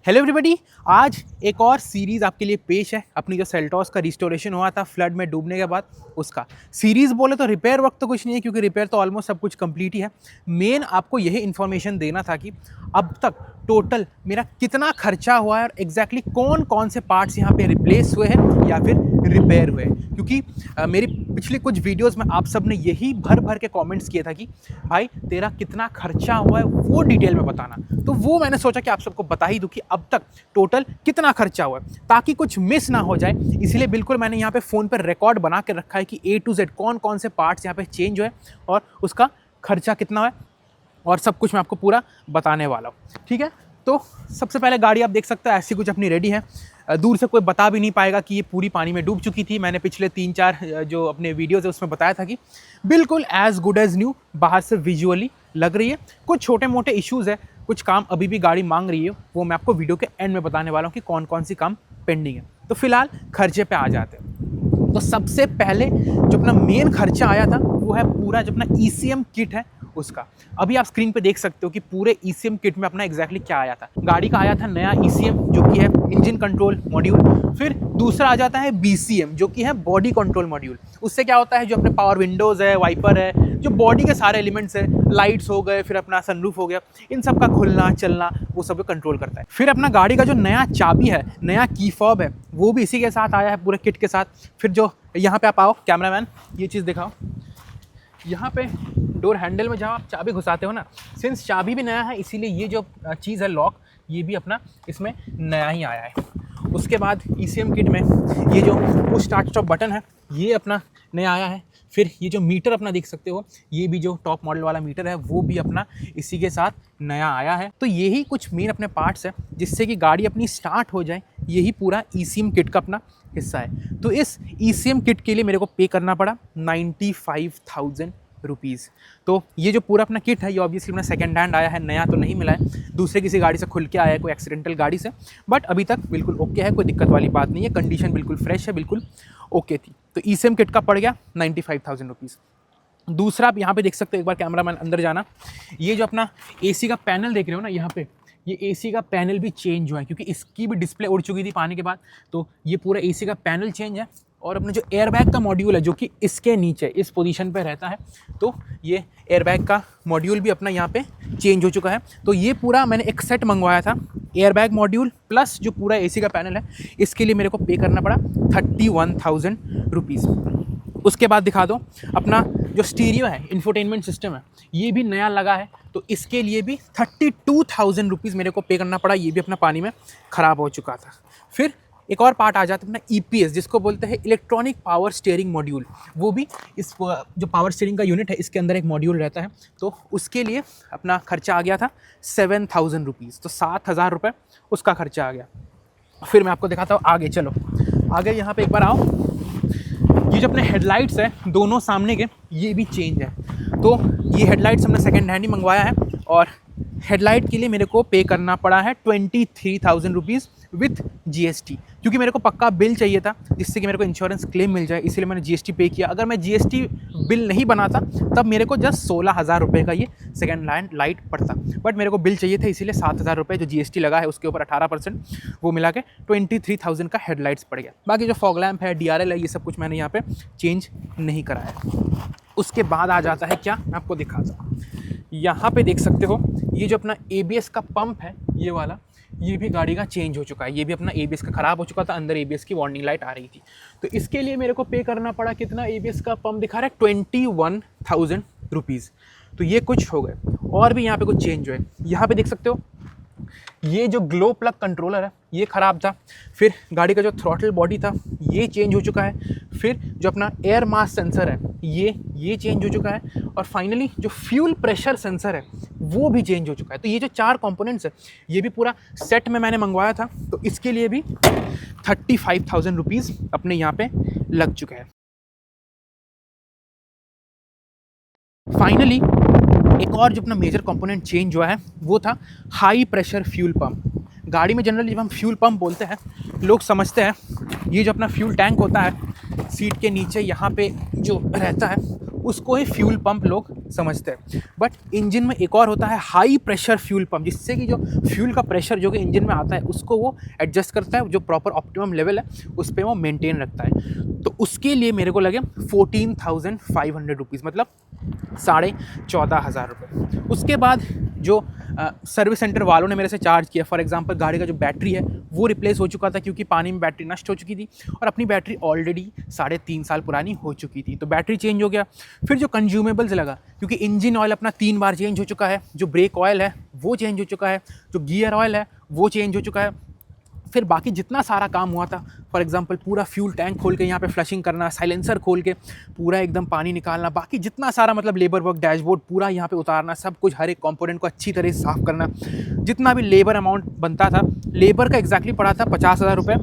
Hello everybody, आज एक और सीरीज़ आपके लिए पेश है। अपनी जो सेल्टॉस का रिस्टोरेशन हुआ था फ्लड में डूबने के बाद, उसका सीरीज़ बोले तो रिपेयर वक्त तो कुछ नहीं है, क्योंकि रिपेयर तो ऑलमोस्ट सब कुछ कंप्लीट ही है। मेन आपको यही इन्फॉर्मेशन देना था कि अब तक टोटल मेरा कितना खर्चा हुआ है और एग्जैक्टली कौन कौन से पार्ट्स यहाँ पे रिप्लेस हुए हैं या फिर रिपेयर हुए हैं। क्योंकि मेरी पिछले कुछ वीडियोस में आप सब ने यही भर भर के कमेंट्स किए था कि भाई तेरा कितना खर्चा हुआ है वो डिटेल में बताना। तो वो मैंने सोचा कि आप सबको बता ही दूँ कि अब तक टोटल कितना खर्चा हुआ है, ताकि कुछ मिस ना हो जाए। इसलिए बिल्कुल मैंने यहाँ पे फ़ोन पर रिकॉर्ड बना के रखा है कि A to Z कौन कौन से पार्ट्स यहाँ पे चेंज हुए और उसका खर्चा कितना है, और सब कुछ मैं आपको पूरा बताने वाला हूँ। ठीक है, तो सबसे पहले गाड़ी आप देख सकते हैं ऐसी कुछ अपनी रेडी है। दूर से कोई बता भी नहीं पाएगा कि ये पूरी पानी में डूब चुकी थी। मैंने पिछले 3-4 जो अपने वीडियोज़ है उसमें बताया था कि बिल्कुल एज़ गुड एज़ न्यू बाहर से विजुअली लग रही है। कुछ छोटे मोटे इश्यूज़ है, कुछ काम अभी भी गाड़ी मांग रही है, वो मैं आपको वीडियो के एंड में बताने वाला हूँ कि कौन कौन सी काम पेंडिंग है। तो फिलहाल खर्चे पे आ जाते हैं। तो सबसे पहले जो अपना मेन खर्चा आया था वो है पूरा जो अपना ECM किट है उसका। अभी आप स्क्रीन पे देख सकते हो कि पूरे ECM किट में अपना एग्जैक्टली क्या आया था। गाड़ी का आया था नया ECM जो कि है इंजन कंट्रोल मॉड्यूल। फिर दूसरा आ जाता है BCM जो कि है बॉडी कंट्रोल मॉड्यूल। उससे क्या होता है, जो अपने पावर विंडोज़ है, वाइपर है, जो बॉडी के सारे एलिमेंट्स है, लाइट्स हो गए, फिर अपना सनरूफ हो गया, इन सब का खुलना चलना वो सब कंट्रोल करता है। फिर अपना गाड़ी का जो नया चाबी है, नया की फॉब है, वो भी इसी के साथ आया है पूरे किट के साथ। फिर जो यहाँ पे आप आओ कैमरामैन, ये चीज़ दिखाओ। यहाँ पे डोर हैंडल में जहाँ आप चाबी घुसाते हो ना, सिंस चाबी भी नया है इसीलिए ये जो चीज़ है लॉक, ये भी अपना इसमें नया ही आया है। उसके बाद ECM किट में ये जो पुश स्टार्ट स्टॉप बटन है ये अपना नया आया है। फिर ये जो मीटर अपना देख सकते हो, ये भी जो टॉप मॉडल वाला मीटर है वो भी अपना इसी के साथ नया आया है। तो यही कुछ मेन अपने पार्ट्स है जिससे कि गाड़ी अपनी स्टार्ट हो जाए। यही पूरा ECM किट का अपना हिस्सा है। तो इस ECM किट के लिए मेरे को पे करना पड़ा 95,000 रुपीज़। तो ये जो पूरा अपना किट है ये ऑब्वियसली अपना सेकंड हैंड आया है, नया तो नहीं मिला है, दूसरे किसी गाड़ी से खुल के आया है, कोई एक्सीडेंटल गाड़ी से। बट अभी तक बिल्कुल ओके है, कोई दिक्कत वाली बात नहीं है, कंडीशन बिल्कुल फ्रेश है, बिल्कुल ओके थी। तो ECM किट का पड़ गया 95,000 रुपीज़। दूसरा आप यहाँ पे देख सकते हो, एक बार कैमरामैन अंदर जाना, ये जो अपना AC का पैनल देख रहे हो ना, यहाँ पे ये AC का पैनल भी चेंज हुआ है क्योंकि इसकी भी डिस्प्ले उड़ चुकी थी पानी के बाद। तो ये पूरा AC का पैनल चेंज है। और अपना जो एयरबैग का मॉड्यूल है जो कि इसके नीचे इस पोजीशन पे रहता है, तो ये एयरबैग का मॉड्यूल भी अपना यहाँ पे चेंज हो चुका है। तो ये पूरा मैंने एक सेट मंगवाया था, एयरबैग मॉड्यूल प्लस जो पूरा AC का पैनल है, इसके लिए मेरे को पे करना पड़ा 31,000 रुपीज़। उसके बाद दिखा दो अपना जो स्टीरियो है, इंफोटेनमेंट सिस्टम है, ये भी नया लगा है। तो इसके लिए भी 32,000 रुपीज़ मेरे को पे करना पड़ा, ये भी अपना पानी में ख़राब हो चुका था। फिर एक और पार्ट आ जाता है अपना EPS जिसको बोलते हैं इलेक्ट्रॉनिक पावर स्टीयरिंग मॉड्यूल। वो भी इस जो पावर स्टीयरिंग का यूनिट है इसके अंदर एक मॉड्यूल रहता है। तो उसके लिए अपना खर्चा आ गया था 7,000 रुपीज़। तो 7,000 रुपये उसका खर्चा आ गया। फिर मैं आपको दिखाता हूँ आगे, चलो आगे यहाँ पे एक बार आओ। ये जो अपने हेडलाइट्स है दोनों सामने के, ये भी चेंज है। तो ये हेडलाइट्स हमने सेकेंड हैंड ही मंगवाया है और हेडलाइट के लिए मेरे को पे करना पड़ा है 23,000 रुपीज़ विथ GST, क्योंकि मेरे को पक्का बिल चाहिए था जिससे कि मेरे को इंश्योरेंस क्लेम मिल जाए, इसलिए मैंने GST पे किया। अगर मैं GST बिल नहीं बनाता तब मेरे को जस्ट 16,000 रुपये का ये सेकेंड हैंड लाइट पड़ता, बट मेरे को बिल चाहिए था इसीलिए 7,000 रुपये जो GST लगा है उसके ऊपर 18% वो मिला के 23,000 का हेडलाइट्स पड़ गया। बाकी जो फॉग लैम्प है, DRL है, ये सब कुछ मैंने यहाँ पे चेंज नहीं कराया। उसके बाद आ जाता है क्या, मैं आपको दिखाता हूँ। यहाँ पे देख सकते हो ये जो अपना ABS का पंप है ये वाला, ये भी गाड़ी का चेंज हो चुका है। ये भी अपना ABS का ख़राब हो चुका था, अंदर ABS की वार्निंग लाइट आ रही थी। तो इसके लिए मेरे को पे करना पड़ा कितना, ABS का पंप दिखा रहा है 21,000 रुपीज़। तो ये कुछ हो गए। और भी यहाँ पे कुछ चेंज हुए, यहाँ पे देख सकते हो ये जो ग्लो प्लग कंट्रोलर है ये ख़राब था। फिर गाड़ी का जो थ्रॉटल बॉडी था ये चेंज हो चुका है। फिर जो अपना एयर मास सेंसर है ये चेंज हो चुका है। और फाइनली जो फ्यूल प्रेशर सेंसर है वो भी चेंज हो चुका है। तो ये जो 4 कंपोनेंट्स है ये भी पूरा सेट में मैंने मंगवाया था, तो इसके लिए भी 35,000 रुपीज़ अपने यहाँ पे लग चुके हैं। फाइनली एक और जो अपना मेजर कंपोनेंट चेंज हुआ है वो था हाई प्रेशर फ्यूल पंप। गाड़ी में जनरली जब हम फ्यूल पंप बोलते हैं लोग समझते हैं ये जो अपना फ्यूल टैंक होता है सीट के नीचे यहाँ पे जो रहता है उसको ही फ्यूल पंप लोग समझते हैं। बट इंजन में एक और होता है हाई प्रेशर फ्यूल पंप, जिससे कि जो फ्यूल का प्रेशर जो कि इंजन में आता है उसको वो एडजस्ट करता है, जो प्रॉपर ऑप्टिमम लेवल है उस पर वो मेंटेन रखता है। तो उसके लिए मेरे को लगे 14,500 रुपीज़, मतलब 14,500 रुपये। उसके बाद जो सर्विस सेंटर वालों ने मेरे से चार्ज किया, फॉर एग्जांपल गाड़ी का जो बैटरी है वो रिप्लेस हो चुका था क्योंकि पानी में बैटरी नष्ट हो चुकी थी और अपनी बैटरी ऑलरेडी 3.5 साल पुरानी हो चुकी थी, तो बैटरी चेंज हो गया। फिर जो कंज्यूमेबल्स लगा, क्योंकि इंजन ऑयल अपना 3 बार चेंज हो चुका है, जो ब्रेक ऑयल है वो चेंज हो चुका है, जो गियर ऑयल है वो चेंज हो चुका है। फिर बाकी जितना सारा काम हुआ था, फॉर एग्जांपल पूरा फ्यूल टैंक खोल के यहाँ पे फ्लशिंग करना, साइलेंसर खोल के पूरा एकदम पानी निकालना, बाकी जितना सारा मतलब लेबर वर्क, डैशबोर्ड पूरा यहाँ पे उतारना, सब कुछ हर एक कंपोनेंट को अच्छी तरह से साफ़ करना, जितना भी लेबर अमाउंट बनता था, लेबर का एग्जैक्टली पड़ा था 50,000 रुपये।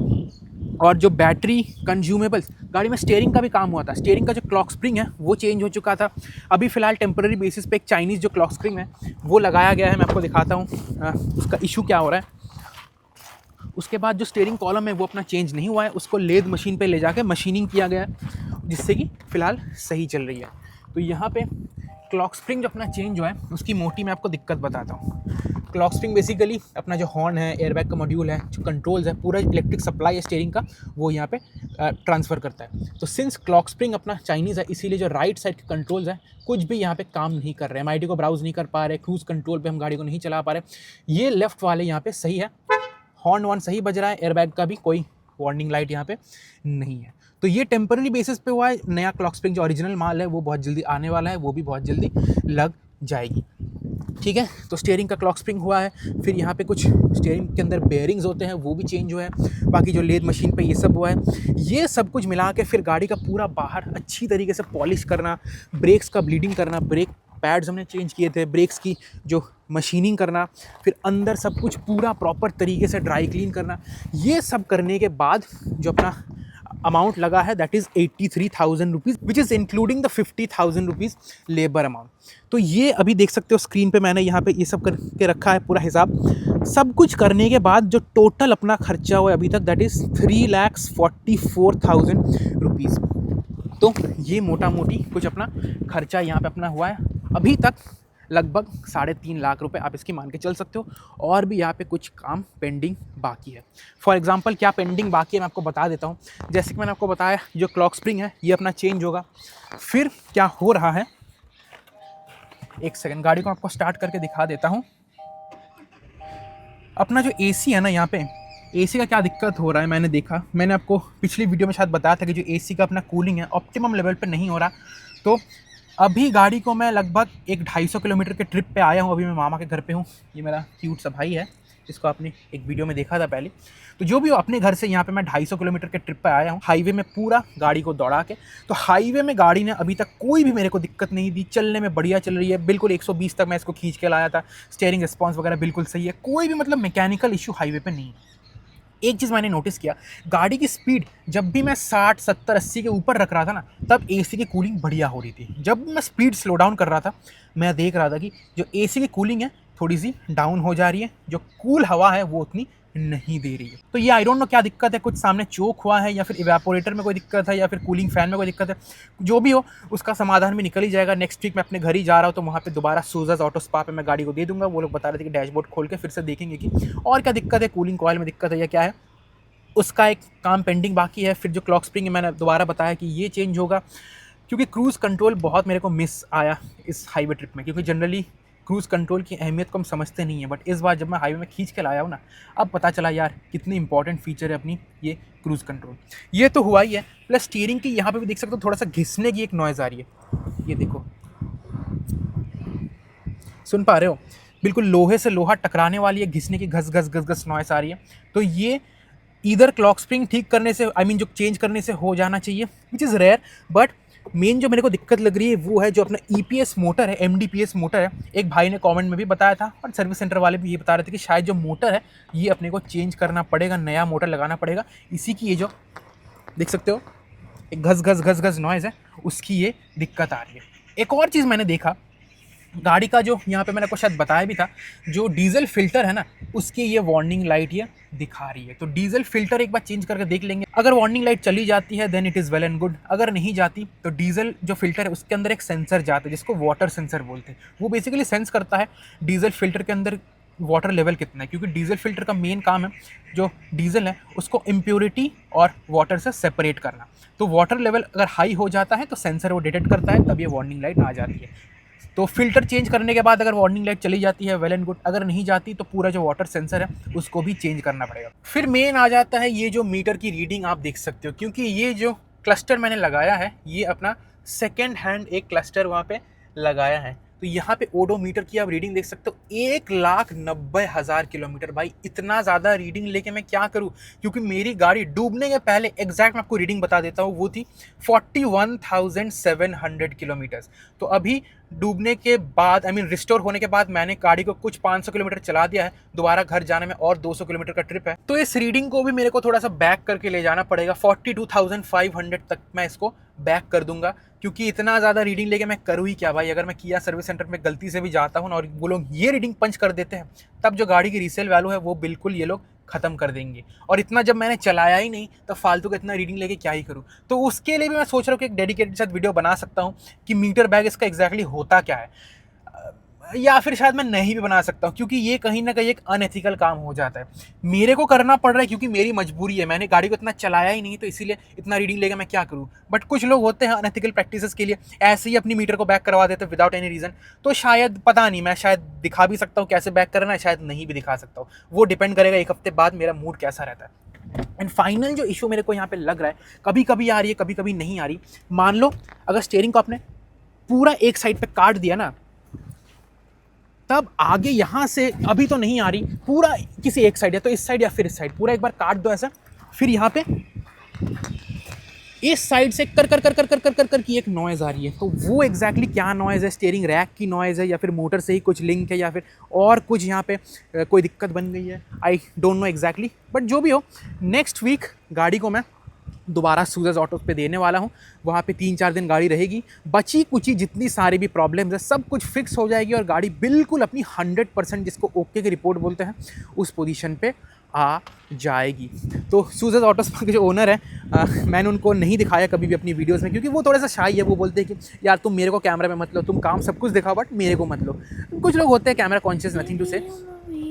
और जो बैटरी कंज्यूमेबल्स, गाड़ी में स्टीयरिंग का भी काम हुआ था, स्टीयरिंग का जो क्लॉक स्प्रिंग है वो चेंज हो चुका था। अभी फ़िलहाल टेम्पररी बेसिस पे एक चाइनीज़ जो क्लॉक स्प्रिंग है वो लगाया गया है, मैं आपको दिखाता हूँ उसका इशू क्या हो रहा है। उसके बाद जो स्टीयरिंग कॉलम है वो अपना चेंज नहीं हुआ है, उसको लेद मशीन पे ले जाके मशीनिंग किया गया है, जिससे कि फ़िलहाल सही चल रही है। तो यहाँ पे क्लॉक स्प्रिंग जो अपना चेंज हुआ है उसकी मोटी मैं आपको दिक्कत बताता हूँ। क्लॉक स्प्रिंग बेसिकली अपना जो हॉर्न है, एयरबैग का मॉड्यूल है, जो कंट्रोल्स है, पूरा इलेक्ट्रिक सप्लाई है स्टीयरिंग का वो यहाँ पे ट्रांसफ़र करता है। तो सिंस क्लॉक स्प्रिंग अपना चाइनीज़ है, इसीलिए जो राइट साइड के कंट्रोल्स है कुछ भी यहाँ पे काम नहीं कर रहे हैं, MID को ब्राउज़ नहीं कर पा रहे, क्रूज़ कंट्रोल पे हम गाड़ी को नहीं चला पा रहे। ये लेफ़्ट वाले यहाँ पे सही है, हॉर्न वॉर्न सही बज रहा है, एयरबैग का भी कोई वार्निंग लाइट यहाँ पे नहीं है। तो ये टेम्पररी बेसिस पे हुआ है। नया क्लॉक स्प्रिंग जो ओरिजिनल माल है वो बहुत जल्दी आने वाला है, वो भी बहुत जल्दी लग जाएगी। ठीक है, तो स्टीयरिंग का क्लॉक स्प्रिंग हुआ है। फिर यहाँ पे कुछ स्टीयरिंग के अंदर बेयरिंग्स होते हैं वो भी चेंज हुआ है। बाकी जो लेद मशीन पे ये सब हुआ है, ये सब कुछ मिला के फिर गाड़ी का पूरा बाहर अच्छी तरीके से पॉलिश करना, ब्रेक्स का ब्लीडिंग करना, ब्रेक पैड्स हमने चेंज किए थे, ब्रेक्स की जो मशीनिंग करना, फिर अंदर सब कुछ पूरा प्रॉपर तरीके से ड्राई क्लीन करना। ये सब करने के बाद जो अपना अमाउंट लगा है that is 83,000 rupees, which is including the 50,000 rupees labour amount. तो ये अभी देख सकते हो स्क्रीन पे मैंने यहाँ पे ये सब करके रखा है पूरा हिसाब। सब कुछ करने के बाद जो टोटल अपना खर्चा हुआ है अभी तक दैट इज़ 3,44,000 रुपीज़। तो ये मोटा मोटी कुछ अपना खर्चा यहाँ पे अपना हुआ है अभी तक, लगभग 3.5 लाख रुपए आप इसकी मान के चल सकते हो। और भी यहाँ पे कुछ काम पेंडिंग बाकी है। फॉर एग्जांपल क्या पेंडिंग बाकी है मैं आपको बता देता हूँ। जैसे कि मैंने आपको बताया जो क्लॉक स्प्रिंग है ये अपना चेंज होगा। फिर क्या हो रहा है, एक सेकंड गाड़ी को आपको स्टार्ट करके दिखा देता हूँ। अपना जो AC है ना, यहाँ पे AC का क्या दिक्कत हो रहा है मैंने देखा, मैंने आपको पिछली वीडियो में शायद बताया था कि जो AC का अपना कूलिंग है ऑप्टिमम लेवल पे नहीं हो रहा। तो अभी गाड़ी को मैं लगभग 250 किलोमीटर के ट्रिप पे आया हूँ। अभी मैं मामा के घर पे हूँ। ये मेरा क्यूट सा भाई है, जिसको आपने एक वीडियो में देखा था पहले। तो जो भी हो, अपने घर से यहाँ पे मैं 250 किलोमीटर के ट्रिप पे आया हूँ, हाईवे में पूरा गाड़ी को दौड़ा के। तो हाईवे में गाड़ी ने अभी तक कोई भी मेरे को दिक्कत नहीं दी, चलने में बढ़िया चल रही है, बिल्कुल 120 तक मैं इसको खींच के लाया था। स्टीयरिंग रिस्पॉन्स वगैरह बिल्कुल सही है, कोई भी मतलब मैकेनिकल इशू हाईवे पे नहीं है। एक चीज़ मैंने नोटिस किया, गाड़ी की स्पीड जब भी मैं 60, 70, 80 के ऊपर रख रहा था ना, तब AC की कूलिंग बढ़िया हो रही थी। जब मैं स्पीड स्लो डाउन कर रहा था, मैं देख रहा था कि जो AC की कूलिंग है थोड़ी सी डाउन हो जा रही है, जो कूल हवा है वो उतनी नहीं दे रही है। तो ये आई डोंट नो क्या दिक्कत है, कुछ सामने चोक हुआ है या फिर इवेपोरेटर में कोई दिक्कत है या फिर कूलिंग फैन में कोई दिक्कत है। जो भी हो उसका समाधान भी निकल ही जाएगा। नेक्स्ट वीक मैं अपने घर ही जा रहा हूँ, तो वहाँ पे दोबारा सूजर्स ऑटो स्पा पे मैं गाड़ी को दे दूंगा। वो लोग बता रहे थे कि डैशबोर्ड खोल के फिर से देखेंगे कि और क्या दिक्कत है, कूलिंग कॉइल में दिक्कत है या क्या है। उसका एक काम पेंडिंग बाकी है। फिर जो क्लॉक स्प्रिंग है मैंने दोबारा बताया कि ये चेंज होगा, क्योंकि क्रूज़ कंट्रोल बहुत मेरे को मिस आया इस हाईवे ट्रिप में, क्योंकि जनरली क्रूज़ कंट्रोल की अहमियत को हम समझते नहीं है। बट इस बार जब मैं हाईवे में खींच के लाया हूँ ना, अब पता चला यार कितनी इंपॉर्टेंट फीचर है अपनी ये क्रूज़ कंट्रोल। ये तो हुआ ही है, प्लस स्टीयरिंग की यहाँ पे भी देख सकते हो थोड़ा सा घिसने की एक नॉइज़ आ रही है। ये देखो, सुन पा रहे हो, बिल्कुल लोहे से लोहा टकराने वाली है, घिसने की घस घस घस घस नॉइज़ आ रही है। तो ये इधर क्लॉक स्प्रिंग ठीक करने से, आई मीन जो चेंज करने से हो जाना चाहिए, which is rare. But main जो मेरे को दिक्कत लग रही है वो है जो अपना EPS मोटर है, MDPS मोटर है। एक भाई ने कमेंट में भी बताया था और सर्विस सेंटर वाले भी ये बता रहे थे कि शायद जो मोटर है ये अपने को चेंज करना पड़ेगा, नया मोटर लगाना पड़ेगा। इसी की ये जो देख सकते हो एक घस घस घस घस नॉइज़ है, उसकी ये दिक्कत आ रही है। एक और चीज़ मैंने देखा, गाड़ी का जो यहाँ पे मैंने आपको शायद बताया भी था, जो डीजल फिल्टर है ना, उसकी ये वार्निंग लाइट ये दिखा रही है। तो डीजल फिल्टर एक बार चेंज करके देख लेंगे। अगर वार्निंग लाइट चली जाती है then it is well and good, अगर नहीं जाती तो डीजल जो फिल्टर है उसके अंदर एक सेंसर जाता है जिसको वाटर सेंसर बोलते हैं। वो बेसिकली सेंस करता है डीजल फिल्टर के अंदर वाटर लेवल कितना है, क्योंकि डीजल फिल्टर का मेन काम है जो डीजल है उसको इम्प्योरिटी और वाटर से सेपरेट करना। तो वाटर लेवल अगर हाई हो जाता है तो सेंसर वो डिटेक्ट करता है, तब ये वार्निंग लाइट आ जाती है। तो फिल्टर चेंज करने के बाद अगर वार्निंग लाइट चली जाती है वेल एंड गुड, अगर नहीं जाती तो पूरा जो वाटर सेंसर है उसको भी चेंज करना पड़ेगा। फिर मेन आ जाता है ये जो मीटर की रीडिंग आप देख सकते हो, क्योंकि ये जो क्लस्टर मैंने लगाया है ये अपना सेकेंड हैंड एक क्लस्टर वहाँ पे लगाया है। तो यहाँ पे ओडोमीटर की आप रीडिंग देख सकते हो 1,90,000 किलोमीटर। भाई इतना ज़्यादा रीडिंग लेके मैं क्या करूँ, क्योंकि मेरी गाड़ी डूबने के पहले एग्जैक्ट मैं आपको रीडिंग बता देता हूँ, वो थी 41,700 किलोमीटर्स। तो अभी डूबने के बाद रिस्टोर होने के बाद मैंने गाड़ी को कुछ 500 किलोमीटर चला दिया है, दोबारा घर जाने में और 200 किलोमीटर का ट्रिप है। तो इस रीडिंग को भी मेरे को थोड़ा सा बैक करके ले जाना पड़ेगा, 42,500 तक मैं इसको बैक कर दूंगा, क्योंकि इतना ज़्यादा रीडिंग लेके मैं करूँ ही क्या भाई। अगर मैं किया सर्विस सेंटर में गलती से भी जाता हूँ और वो लोग ये रीडिंग पंच कर देते हैं, तब जो गाड़ी की रीसेल वैल्यू है वो बिल्कुल ये लोग ख़त्म कर देंगे। और इतना जब मैंने चलाया ही नहीं तो फालतू का इतना रीडिंग लेके क्या ही करूँ। तो उसके लिए भी मैं सोच रहा हूँ कि एक डेडिकेटेड साथ वीडियो बना सकता हूँ कि मीटर बैग इसका एग्जैक्टली होता क्या है, या फिर शायद मैं नहीं भी बना सकता हूँ, क्योंकि ये कहीं ना कहीं एक अनएथिकल काम हो जाता है। मेरे को करना पड़ रहा है क्योंकि मेरी मजबूरी है, मैंने गाड़ी को इतना चलाया ही नहीं, तो इसीलिए इतना रीडिंग लेकर मैं क्या करूँ। बट कुछ लोग होते हैं अनएथिकल प्रैक्टिसेस के लिए ऐसे ही अपनी मीटर को बैक करवा देते हैं विदाउट एनी रीज़न। तो शायद पता नहीं, मैं शायद दिखा भी सकता हूँ कैसे बैक करना है, शायद नहीं भी दिखा सकता हूँ, वो डिपेंड करेगा एक हफ्ते बाद मेरा मूड कैसा रहता है। एंड फाइनल जो इशू मेरे को यहाँ पे लग रहा है, कभी कभी आ रही है कभी कभी नहीं आ रही। मान लो अगर स्टीयरिंग को आपने पूरा एक साइड पे काट दिया ना, तब आगे यहाँ से अभी तो नहीं आ रही, पूरा किसी एक साइड है तो इस साइड या फिर इस साइड पूरा एक बार काट दो ऐसा, फिर यहाँ पे इस साइड से कर कर कर कर कर कर कर कर की एक नॉइज़ आ रही है। तो वो एग्जैक्टली क्या नॉइज़ है, स्टीयरिंग रैक की नॉइज़ है या फिर मोटर से ही कुछ लिंक है या फिर और कुछ यहाँ पे कोई दिक्कत बन गई है, I don't know exactly. But जो भी हो, नेक्स्ट वीक गाड़ी को मैं दोबारा सूरज ऑटोज़ पे देने वाला हूँ। वहाँ पे 3-4 दिन गाड़ी रहेगी, बची कुची जितनी सारी भी प्रॉब्लम्स है सब कुछ फिक्स हो जाएगी और गाड़ी बिल्कुल अपनी 100% जिसको ओके की रिपोर्ट बोलते हैं उस पोजीशन पे आ जाएगी। तो सूरज ऑटोज़ के जो ओनर है, मैंने उनको नहीं दिखाया कभी भी अपनी वीडियोज़ में, क्योंकि वो थोड़ा सा शाई है। वो बोलते हैं कि यार तुम मेरे को कैमरा में मत लो, तुम काम सब कुछ दिखाओ बट मेरे को मत लो। कुछ लोग होते हैं कैमरा कॉन्शियस, नथिंग टू से।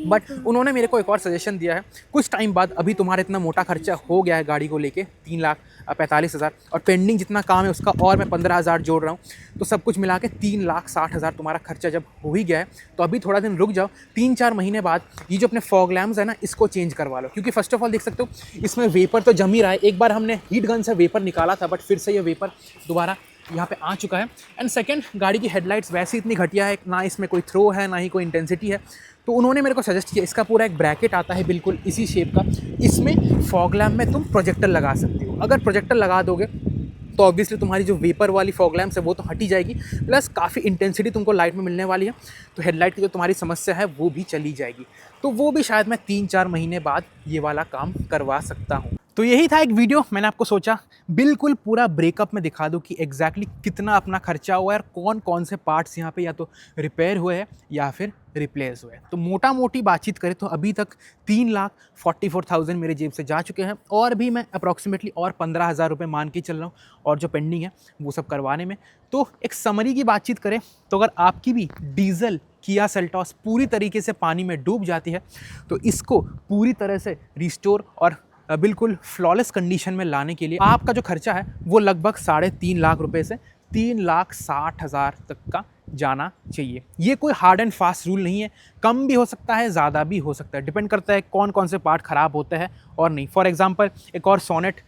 बट उन्होंने मेरे को एक और सजेशन दिया है, कुछ टाइम बाद अभी तुम्हारा इतना मोटा खर्चा हो गया है गाड़ी को लेके 3,45,000 और पेंडिंग जितना काम है उसका और मैं 15,000 जोड़ रहा हूँ, तो सब कुछ मिला के 3,60,000 तुम्हारा खर्चा जब हो ही गया है, तो अभी थोड़ा दिन रुक जाओ। 3-4 महीने बाद ये जो अपने फॉग लैम्प्स है ना, इसको चेंज करवा लो, क्योंकि फर्स्ट ऑफ ऑल देख सकते हो इसमें वेपर तो जम ही रहा है। एक बार हमने हीट गन से वेपर निकाला था बट फिर से ये वेपर दोबारा यहाँ पे आ चुका है। एंड सेकंड, गाड़ी की हेडलाइट्स वैसे इतनी घटिया है, ना इसमें कोई थ्रो है ना ही कोई इंटेंसिटी है। तो उन्होंने मेरे को सजेस्ट किया, इसका पूरा एक ब्रैकेट आता है बिल्कुल इसी शेप का, इसमें फॉग लैम्प में तुम प्रोजेक्टर लगा सकते हो। अगर प्रोजेक्टर लगा दोगे तो ऑब्वियसली तुम्हारी जो वेपर वाली फॉग लैम्प्स है वो तो हट ही जाएगी, प्लस काफ़ी इंटेंसिटी तुमको लाइट में मिलने वाली है, तो हेडलाइट की जो तुम्हारी समस्या है वो भी चली जाएगी। तो वो भी शायद मैं 3-4 महीने बाद ये वाला काम करवा सकता हूँ। तो यही था एक वीडियो, मैंने आपको सोचा बिल्कुल पूरा ब्रेकअप में दिखा दूं कि एग्जैक्टली कितना अपना खर्चा हुआ है और कौन कौन से पार्ट्स यहाँ पे या तो रिपेयर हुए हैं या फिर रिप्लेस हुए हैं। तो मोटा मोटी बातचीत करें तो अभी तक 3,44,000 मेरे जेब से जा चुके हैं और भी मैं अप्रॉक्सीमेटली और 15,000 रुपये मान के चल रहा हूँ और जो पेंडिंग है वो सब करवाने में। तो एक समरी की बातचीत करें तो अगर आपकी भी डीजल किया सेल्टॉस पूरी तरीके से पानी में डूब जाती है तो इसको पूरी तरह से रिस्टोर और बिल्कुल फ्लॉलेस कंडीशन में लाने के लिए आपका जो खर्चा है वो लगभग 3.5 लाख रुपए से 3,60,000 तक का जाना चाहिए। ये कोई हार्ड एंड फास्ट रूल नहीं है, कम भी हो सकता है ज़्यादा भी हो सकता है, डिपेंड करता है कौन कौन से पार्ट ख़राब होते हैं और नहीं। फॉर एग्जांपल एक और सोनेट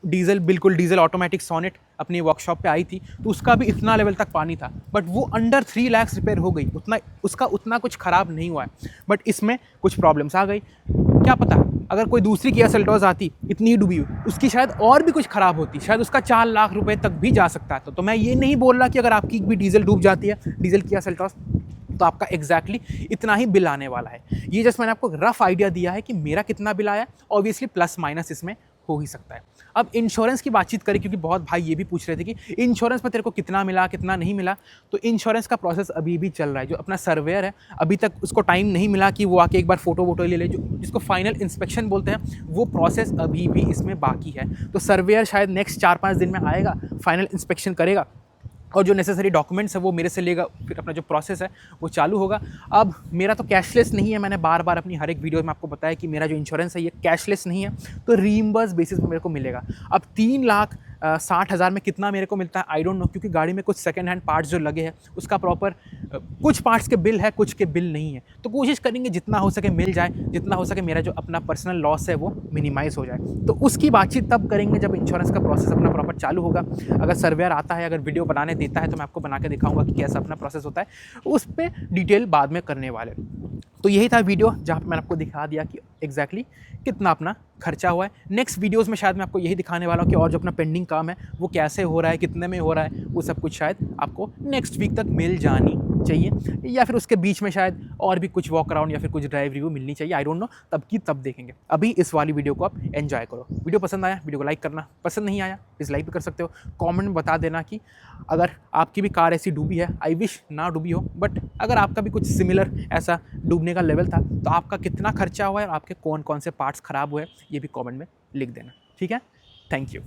डीजल, बिल्कुल डीजल ऑटोमेटिक सोनेट अपनी वर्कशॉप पे आई थी, तो उसका भी इतना लेवल तक पानी था बट वो अंडर 3 लाख रिपेयर हो गई, उतना कुछ ख़राब नहीं हुआ है। बट इसमें कुछ प्रॉब्लम्स आ गई, क्या पता अगर कोई दूसरी किया सेल्टॉस आती इतनी ही डूबी हुई, उसकी शायद और भी कुछ ख़राब होती, शायद उसका 4 लाख रुपए तक भी जा सकता है। तो मैं ये नहीं बोल रहा कि अगर आपकी भी डीजल डूब जाती है, डीजल किया सेल्टॉस, तो आपका एग्जैक्टली इतना ही बिल आने वाला है। ये जस्ट मैंने आपको रफ आइडिया दिया है कि मेरा कितना बिल आया, ऑब्वियसली प्लस माइनस इसमें हो ही सकता है। अब इंश्योरेंस की बातचीत करें, क्योंकि बहुत भाई ये भी पूछ रहे थे कि इंश्योरेंस में तेरे को कितना मिला, कितना नहीं मिला। तो इंश्योरेंस का प्रोसेस अभी भी चल रहा है। जो अपना सर्वेयर है, अभी तक उसको टाइम नहीं मिला कि वो आके एक बार फ़ोटो वोटो ले ले, जो जिसको फाइनल इंस्पेक्शन बोलते हैं, वो प्रोसेस अभी भी इसमें बाकी है। तो सर्वेयर शायद नेक्स्ट 4-5 दिन में आएगा, फाइनल इंस्पेक्शन करेगा और जो नेसेसरी डॉक्यूमेंट्स है वो मेरे से लेगा, फिर अपना जो प्रोसेस है वो चालू होगा। अब मेरा तो कैशलेस नहीं है, मैंने बार बार अपनी हर एक वीडियो में आपको बताया कि मेरा जो इंश्योरेंस है ये कैशलेस नहीं है, तो रीइंबर्स बेसिस पे मेरे को मिलेगा। अब 3,60,000 में कितना मेरे को मिलता है आई डोंट नो, क्योंकि गाड़ी में कुछ सेकंड हैंड पार्ट्स जो लगे हैं उसका प्रॉपर कुछ पार्ट्स के बिल है, कुछ के बिल नहीं है। तो कोशिश करेंगे जितना हो सके मिल जाए, जितना हो सके मेरा जो अपना पर्सनल लॉस है वो मिनिमाइज़ हो जाए। तो उसकी बातचीत तब करेंगे जब इंश्योरेंस का प्रोसेस अपना प्रॉपर चालू होगा। अगर सर्वेयर आता है, अगर वीडियो बनाने देता है, तो मैं आपको बना के दिखाऊंगा कि कैसा अपना प्रोसेस होता है। उस पर डिटेल बाद में करने वाले। तो यही था वीडियो जहाँ पर मैंने आपको दिखा दिया कि एग्जैक्टली कितना अपना खर्चा हुआ है। नेक्स्ट वीडियोस में शायद मैं आपको यही दिखाने वाला हूँ कि और जो अपना पेंडिंग काम है वो कैसे हो रहा है, कितने में हो रहा है, वो सब कुछ शायद आपको नेक्स्ट वीक तक मिल जानी चाहिए, या फिर उसके बीच में शायद और भी कुछ वॉक अराउंड या फिर कुछ ड्राइव रिव्यू मिलनी चाहिए। आई डोंट नो, तब की तब देखेंगे। अभी इस वाली वीडियो को आप एंजॉय करो। वीडियो पसंद आया वीडियो को लाइक करना, पसंद नहीं आया डिसलाइक भी कर सकते हो। कॉमेंट में बता देना कि अगर आपकी भी कार ऐसी डूबी है, आई विश ना डूबी हो, बट अगर आपका भी कुछ सिमिलर ऐसा डूबने का लेवल था तो आपका कितना खर्चा हुआ है और आपके कौन कौन से पार्ट्स ख़राब हुए ये भी कमेंट में लिख देना। ठीक है, थैंक यू।